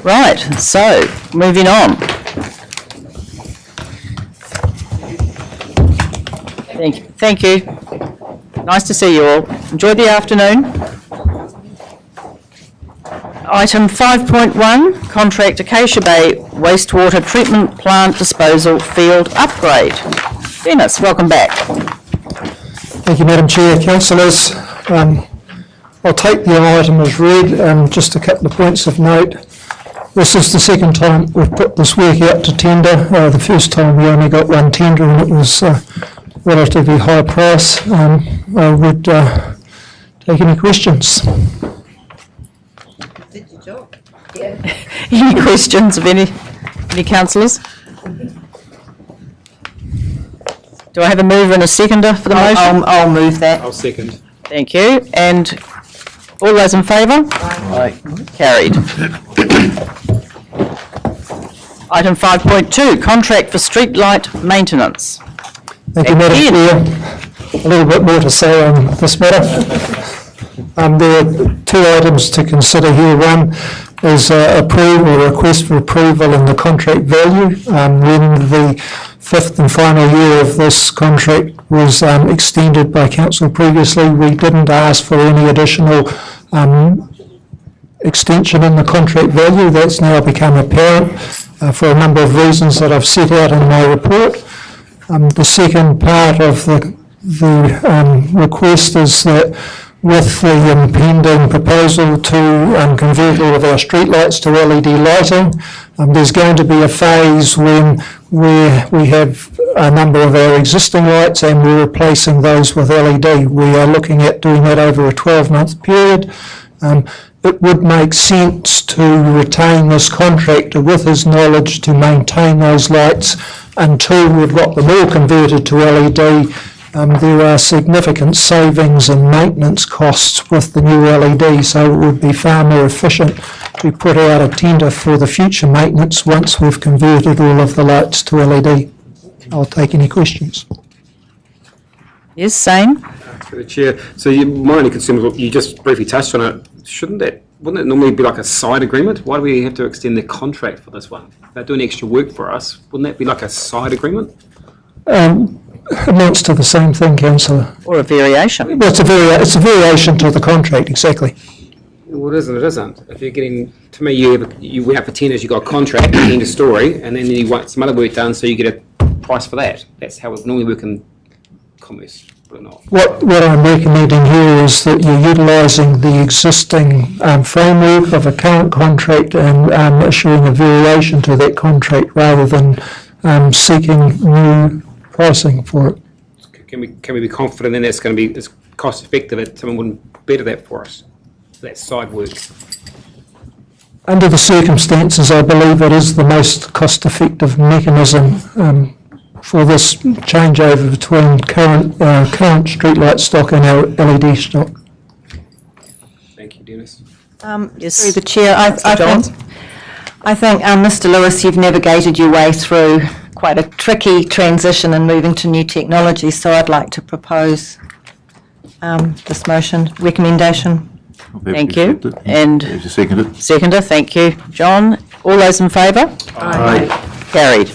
Right, so moving on. Thank you. Nice to see you all. Enjoy the afternoon. Item 5.1, contract Acacia Bay wastewater treatment plant disposal field upgrade. Dennis, welcome back. Thank you, Madam Chair. Councillors, I'll take the item as read. Just a couple of points of note. This is the second time we've put this work out to tender. The first time we only got one tender and it was relatively high price. I would take any questions. Any questions of any councillors? Do I have a mover and a seconder for the motion? I'll move that. I'll second. Thank you. And all those in favour? Aye. Carried. Item 5.2, contract for streetlight maintenance. Thank you, Madam Chair. A little bit more to say on this matter. There are two items to consider here. One is a request for approval in the contract value. When the fifth and final year of this contract was extended by council previously, we didn't ask for any additional extension in the contract value. That's now become apparent for a number of reasons that I've set out in my report. The second part of the request is that with the impending proposal to convert all of our streetlights to LED lighting, there's going to be a phase where we have a number of our existing lights and we're replacing those with LED. We are looking at doing that over a 12-month period. It would make sense to retain this contractor with his knowledge to maintain those lights until we've got them all converted to LED. There are significant savings in maintenance costs with the new LED, so it would be far more efficient to put out a tender for the future maintenance once we've converted all of the lights to LED. I'll take any questions. Yes, Sane? Through the Chair. So my only concern was, you just briefly touched on it, wouldn't it normally be like a side agreement? Why do we have to extend the contract for this one? If they're doing extra work for us, wouldn't that be like a side agreement? Amounts to the same thing, Councillor. Or a variation? Well, it's a variation to the contract, exactly. Well, it isn't. It isn't. If you're getting, to me, you went out for tenders, you got a contract, end of story, and then you want some other work done, so you get a price for that. That's how it normally works in commerce, or not. What I'm recommending here is that you're utilising the existing framework of a current contract and issuing a variation to that contract rather than seeking new pricing for it. Can we be confident then that's going to be as cost effective that someone wouldn't better that for us? That side work. Under the circumstances, I believe it is the most cost effective mechanism for this changeover between current streetlight stock and our LED stock. Thank you, Dennis. Yes. Through the Chair, I think Mr. Lewis, you've navigated your way through quite a tricky transition in moving to new technology, so I'd like to propose this recommendation. Thank you. And seconded. Seconder, thank you. John, all those in favour? Aye. Carried.